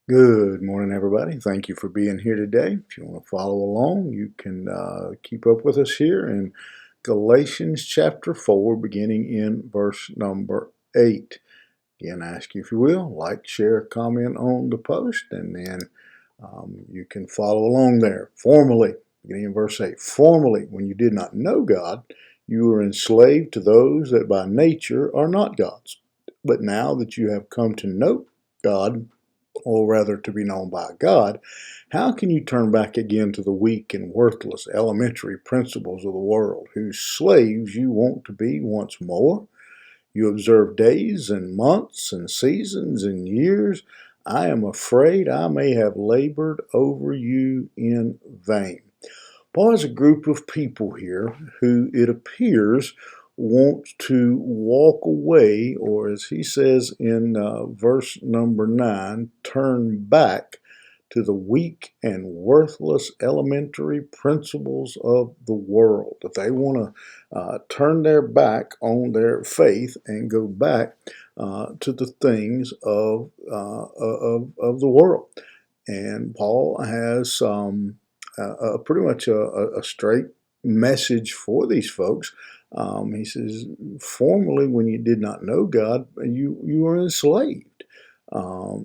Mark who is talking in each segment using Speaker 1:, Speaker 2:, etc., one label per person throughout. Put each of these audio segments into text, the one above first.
Speaker 1: Good morning, everybody. Thank you for being here today. If you want to follow along, you can keep up with us here in Galatians chapter 4, beginning in verse number 8. Again, I ask you, if you will, like, share, comment on the post, and then you can follow along there. Formerly, beginning in verse 8, formerly, when you did not know God, you were enslaved to those that by nature are not gods. But now that you have come to know God, or rather to be known by God, how can you turn back again to the weak and worthless elementary principles of the world, whose slaves you want to be once more? You observe days and months and seasons and years. I am afraid I may have labored over you in vain. Paul has a group of people here who it appears want to walk away, or as he says in verse number 9, turn back to the weak and worthless elementary principles of the world. That they want to turn their back on their faith and go back to the things of the world. And Paul has pretty much a straight message for these folks. He says, formerly, when you did not know God, you were enslaved.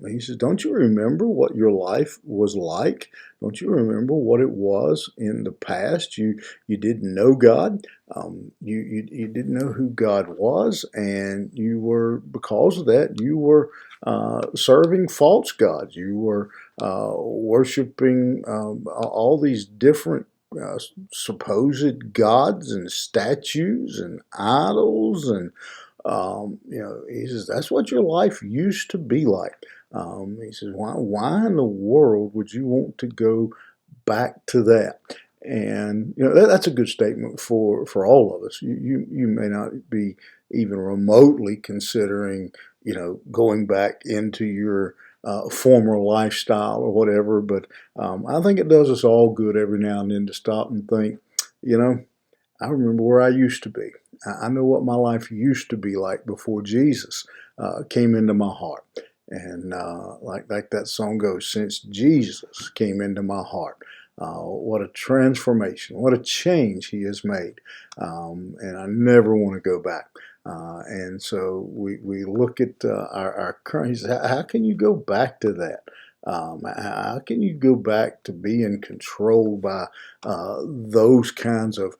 Speaker 1: He says, don't you remember what your life was like? Don't you remember what it was in the past? You didn't know God. You didn't know who God was, and you were, because of that, you were serving false gods. You were worshiping all these different supposed gods and statues and idols, and he says that's what your life used to be like. He says, why in the world would you want to go back to that? And that's a good statement for all of us. You may not be even remotely considering going back into your former lifestyle or whatever, but I think it does us all good every now and then to stop and think, you know, I remember where I used to be. I know what my life used to be like before Jesus came into my heart. And like that song goes, since Jesus came into my heart, what a transformation, what a change he has made. And I never want to go back. And so we look at our current, he says, how can you go back to that? How can you go back to being controlled by those kinds of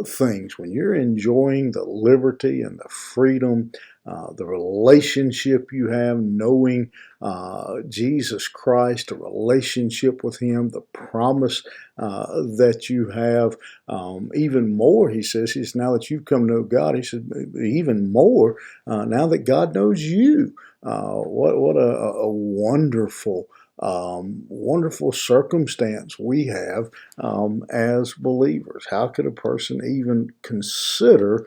Speaker 1: things when you're enjoying the liberty and the freedom, the relationship you have, knowing Jesus Christ, a relationship with Him, the promise that you have, even more, he says, now that you've come to know God, he said, even more, now that God knows you. What a wonderful wonderful circumstance we have as believers. How could a person even consider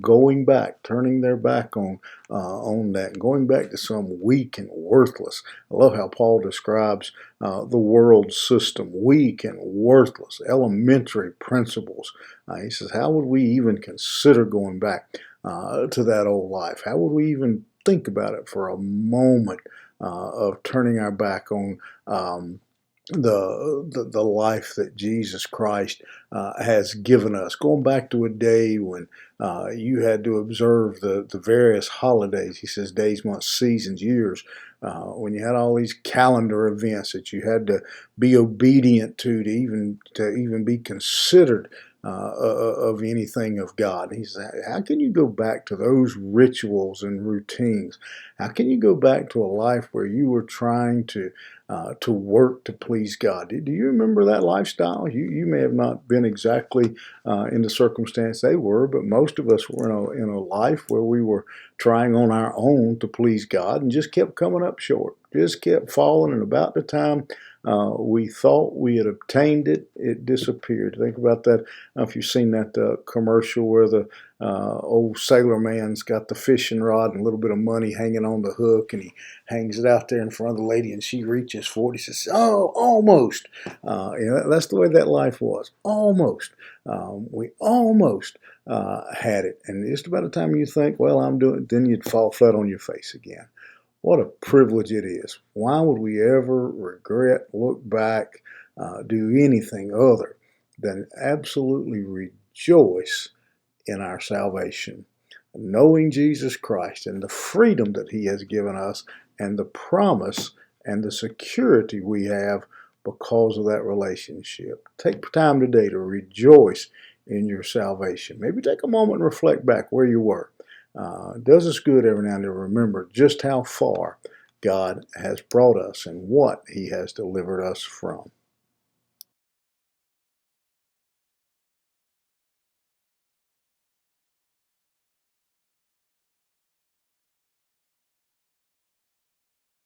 Speaker 1: going back, turning their back on that, going back to some weak and worthless? I love how Paul describes the world system, weak and worthless, elementary principles. He says, how would we even consider going back to that old life? How would we even think about it for a moment of turning our back on the life that Jesus Christ has given us. Going back to a day when you had to observe the various holidays. He says days, months, seasons, years. When you had all these calendar events that you had to be obedient to even be considered of anything of God. He says, how can you go back to those rituals and routines? How can you go back to a life where you were trying to work to please God? Do you remember that lifestyle? You may have not been exactly in the circumstance they were, but most of us were in a life where we were trying on our own to please God and just kept coming up short, just kept falling, and about the time we thought we had obtained it, it disappeared. Think about that. If you've seen that commercial where the old sailor man's got the fishing rod and a little bit of money hanging on the hook, and he hangs it out there in front of the lady, and she reaches for it. He says, "Oh, almost." That's the way that life was. Almost. We almost had it, and just about the time you think, "Well, I'm doing," then you'd fall flat on your face again. What a privilege it is. Why would we ever regret, look back, do anything other than absolutely rejoice in our salvation, knowing Jesus Christ and the freedom that He has given us, and the promise and the security we have because of that relationship. Take time today to rejoice in your salvation. Maybe take a moment and reflect back where you were. It does us good every now and then to remember just how far God has brought us and what He has delivered us from.